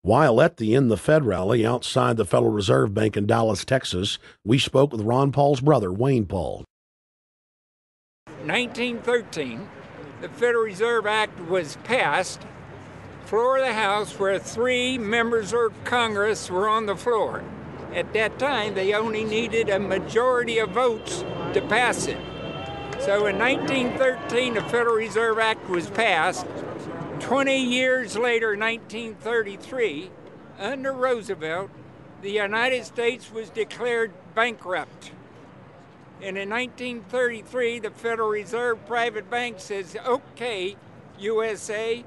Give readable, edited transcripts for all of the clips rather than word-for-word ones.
While at the End the Fed rally outside the Federal Reserve Bank in Dallas, Texas, we spoke with Ron Paul's brother, Wayne Paul. 1913, the Federal Reserve Act was passed, floor of the House, where 3 members of Congress were on the floor. At that time, they only needed a majority of votes to pass it. So in 1913, the Federal Reserve Act was passed. 20 years later, 1933, under Roosevelt, the United States was declared bankrupt. And in 1933, the Federal Reserve private bank says, okay, USA,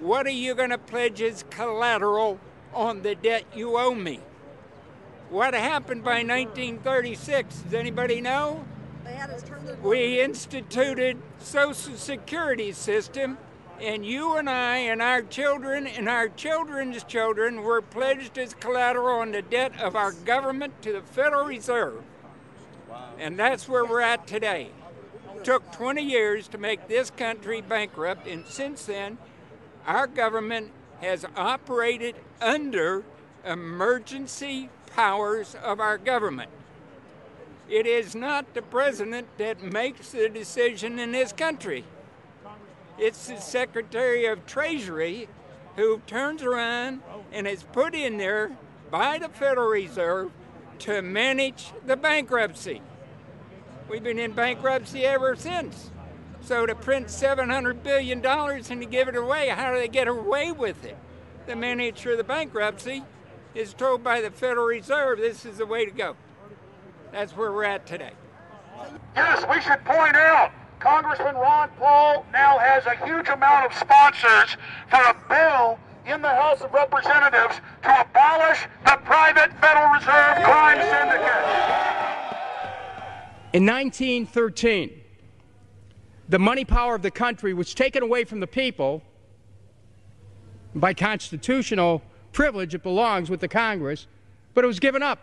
what are you going to pledge as collateral on the debt you owe me? What happened by 1936? Does anybody know? We instituted Social Security system, and you and I and our children and our children's children were pledged as collateral on the debt of our government to the Federal Reserve. And that's where we're at today. It took 20 years to make this country bankrupt, and since then, our government has operated under emergency powers of our government. It is not the president that makes the decision in this country. It's the Secretary of Treasury who turns around and is put in there by the Federal Reserve to manage the bankruptcy. We've been in bankruptcy ever since. So to print $700 billion and to give it away, how do they get away with it? The manager of the bankruptcy is told by the Federal Reserve this is the way to go. That's where we're at today. Yes, we should point out, Congressman Ron Paul now has a huge amount of sponsors for a bill in the House of Representatives to abolish the private Federal Reserve crime syndicate. In 1913, the money power of the country was taken away from the people. By constitutional privilege, it belongs with the Congress, but it was given up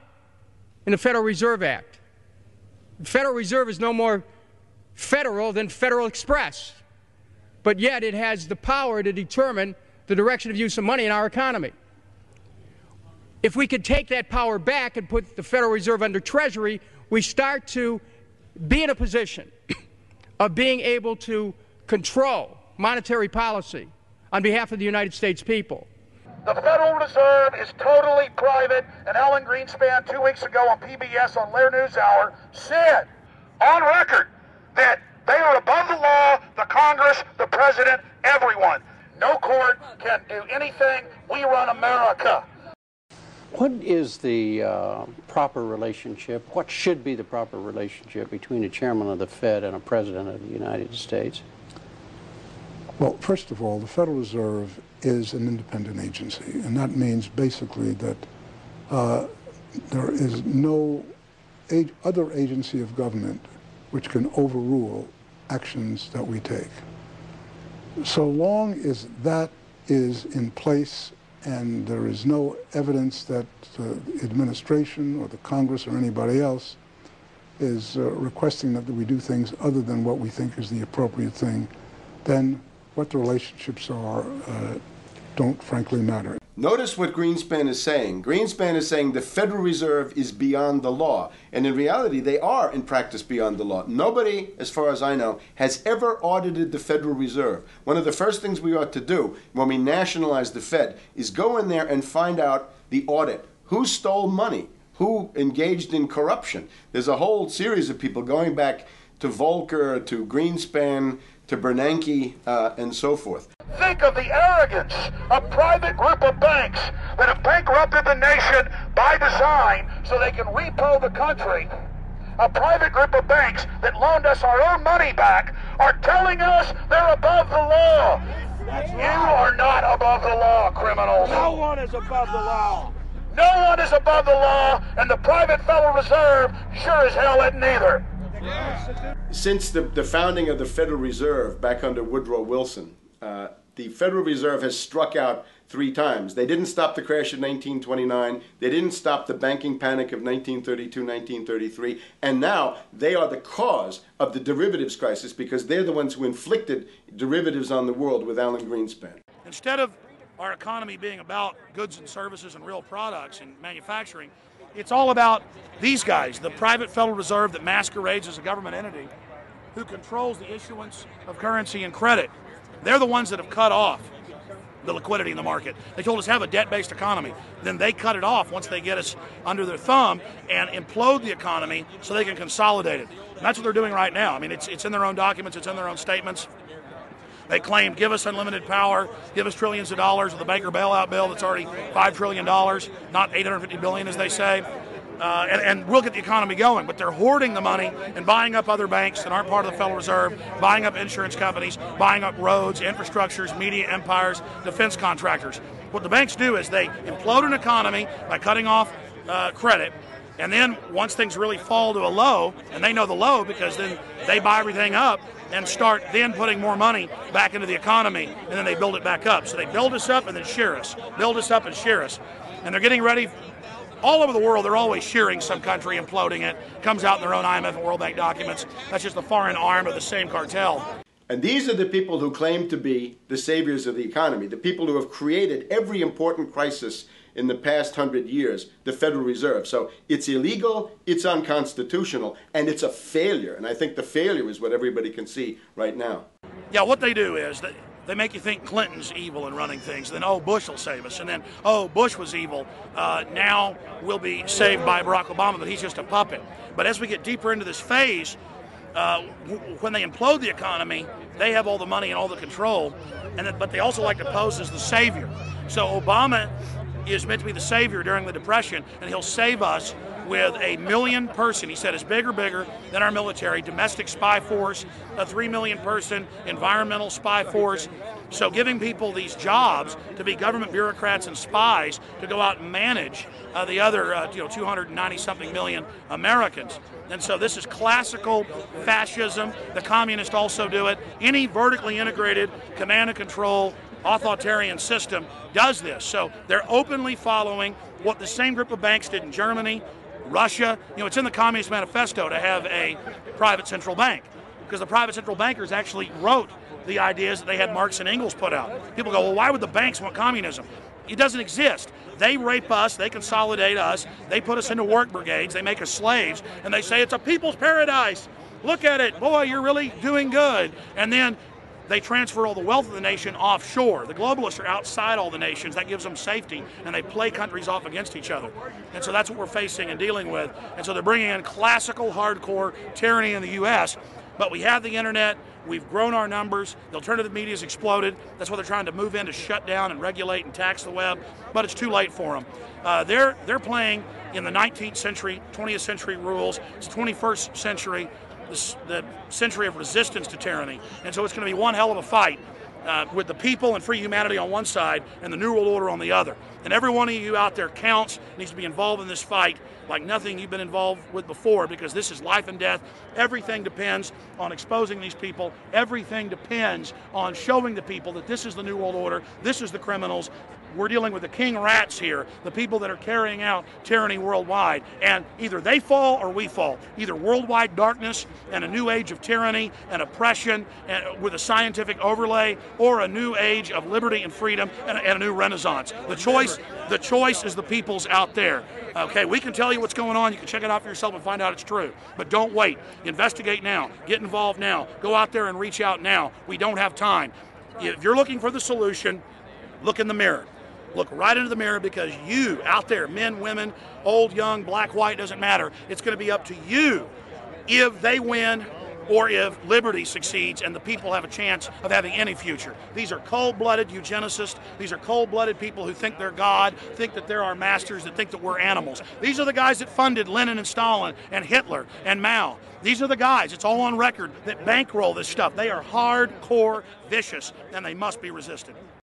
in the Federal Reserve Act. The Federal Reserve is no more federal than Federal Express, but yet it has the power to determine the direction of use of money in our economy. If we could take that power back and put the Federal Reserve under Treasury, we start to be in a position of being able to control monetary policy on behalf of the United States people. The Federal Reserve is totally private, and Alan Greenspan 2 weeks ago on PBS on Lair NewsHour said on record that they are above the law, the Congress, the President, everyone. No court can do anything. We run America. What is the proper relationship, what should be the proper relationship between a chairman of the Fed and a president of the United States? Well, first of all, the Federal Reserve is an independent agency, and that means basically that there is no other agency of government which can overrule actions that we take. So long as that is in place and there is no evidence that the administration or the Congress or anybody else is requesting that we do things other than what we think is the appropriate thing, then what the relationships are don't frankly matter. Notice what Greenspan is saying. Greenspan is saying the Federal Reserve is beyond the law. And in reality, they are in practice beyond the law. Nobody, as far as I know, has ever audited the Federal Reserve. One of the first things we ought to do when we nationalize the Fed is go in there and find out the audit. Who stole money? Who engaged in corruption? There's a whole series of people going back to Volcker, to Greenspan, to Bernanke, and so forth. Think of the arrogance of private group of banks that have bankrupted the nation by design so they can repo the country. A private group of banks that loaned us our own money back are telling us they're above the law. You are not above the law, criminals. No one is above the law. No one is above the law, and the private Federal Reserve sure as hell isn't either. Since the founding of the Federal Reserve back under Woodrow Wilson, the Federal Reserve has struck out 3 times. They didn't stop the crash of 1929. They didn't stop the banking panic of 1932, 1933. And now they are the cause of the derivatives crisis because they're the ones who inflicted derivatives on the world with Alan Greenspan. Instead of our economy being about goods and services and real products and manufacturing. It's all about these guys, the private Federal Reserve that masquerades as a government entity who controls the issuance of currency and credit. They're the ones that have cut off the liquidity in the market. They told us have a debt-based economy. Then they cut it off once they get us under their thumb and implode the economy so they can consolidate it. And that's what they're doing right now. I mean, it's in their own documents, it's in their own statements. They claim, give us unlimited power, give us trillions of dollars with the Baker bailout bill that's already $5 trillion, not $850 billion as they say. And we'll get the economy going, but they're hoarding the money and buying up other banks that aren't part of the Federal Reserve, buying up insurance companies, buying up roads, infrastructures, media empires, defense contractors. What the banks do is they implode an economy by cutting off credit, and then once things really fall to a low, and they know the low because then they buy everything up and start then putting more money back into the economy, and then they build it back up. So they build us up and then shear us, build us up and shear us. And they're getting ready. All over the world, they're always shearing some country, imploding it. Comes out in their own IMF and World Bank documents. That's just the foreign arm of the same cartel. And these are the people who claim to be the saviors of the economy, the people who have created every important crisis in the past 100 years, the Federal Reserve. So it's illegal, it's unconstitutional, and it's a failure. And I think the failure is what everybody can see right now. Yeah, what they do is they make you think Clinton's evil in running things. Then, oh, Bush will save us. And then, oh, Bush was evil. Now we'll be saved by Barack Obama, but he's just a puppet. But as we get deeper into this phase, when they implode the economy, they have all the money and all the control. But they also like to pose as the savior. So Obama is meant to be the savior during the Depression, and he'll save us with a 1 million person, he said, is bigger than our military, domestic spy force, a 3 million person environmental spy force. So giving people these jobs to be government bureaucrats and spies to go out and manage the other 290-something million Americans. And so this is classical fascism. The communists also do it. Any vertically integrated command and control authoritarian system does this. So they're openly following what the same group of banks did in Germany, Russia. It's in the Communist Manifesto to have a private central bank, because the private central bankers actually wrote the ideas that they had Marx and Engels put out. People go, well, why would the banks want communism? It doesn't exist. They rape us, they consolidate us, they put us into work brigades, they make us slaves, and they say it's a people's paradise. Look at it, boy, you're really doing good. And then they transfer all the wealth of the nation offshore. The globalists are outside all the nations. That gives them safety, and they play countries off against each other. And so that's what we're facing and dealing with. And so they're bringing in classical, hardcore tyranny in the U.S., but we have the internet. We've grown our numbers. The alternative media has exploded. That's what they're trying to move in to shut down and regulate and tax the web, but it's too late for them. They're playing in the 19th century, 20th century rules. It's 21st century, the century of resistance to tyranny. And so it's going to be one hell of a fight with the people and free humanity on one side and the New World Order on the other. And every one of you out there counts, needs to be involved in this fight like nothing you've been involved with before, because this is life and death. Everything depends on exposing these people. Everything depends on showing the people that this is the New World Order, this is the criminals. We're dealing with the king rats here, the people that are carrying out tyranny worldwide. And either they fall or we fall. Either worldwide darkness and a new age of tyranny and oppression and with a scientific overlay, or a new age of liberty and freedom and a new renaissance. The choice is the people's out there. Okay, we can tell you what's going on. You can check it out for yourself and find out it's true. But don't wait. Investigate now. Get involved now. Go out there and reach out now. We don't have time. If you're looking for the solution, look in the mirror. Look right into the mirror, because you out there, men, women, old, young, black, white, doesn't matter. It's going to be up to you if they win or if liberty succeeds and the people have a chance of having any future. These are cold-blooded eugenicists. These are cold-blooded people who think they're God, think that they're our masters, that think that we're animals. These are the guys that funded Lenin and Stalin and Hitler and Mao. These are the guys, it's all on record, that bankroll this stuff. They are hardcore vicious, and they must be resisted.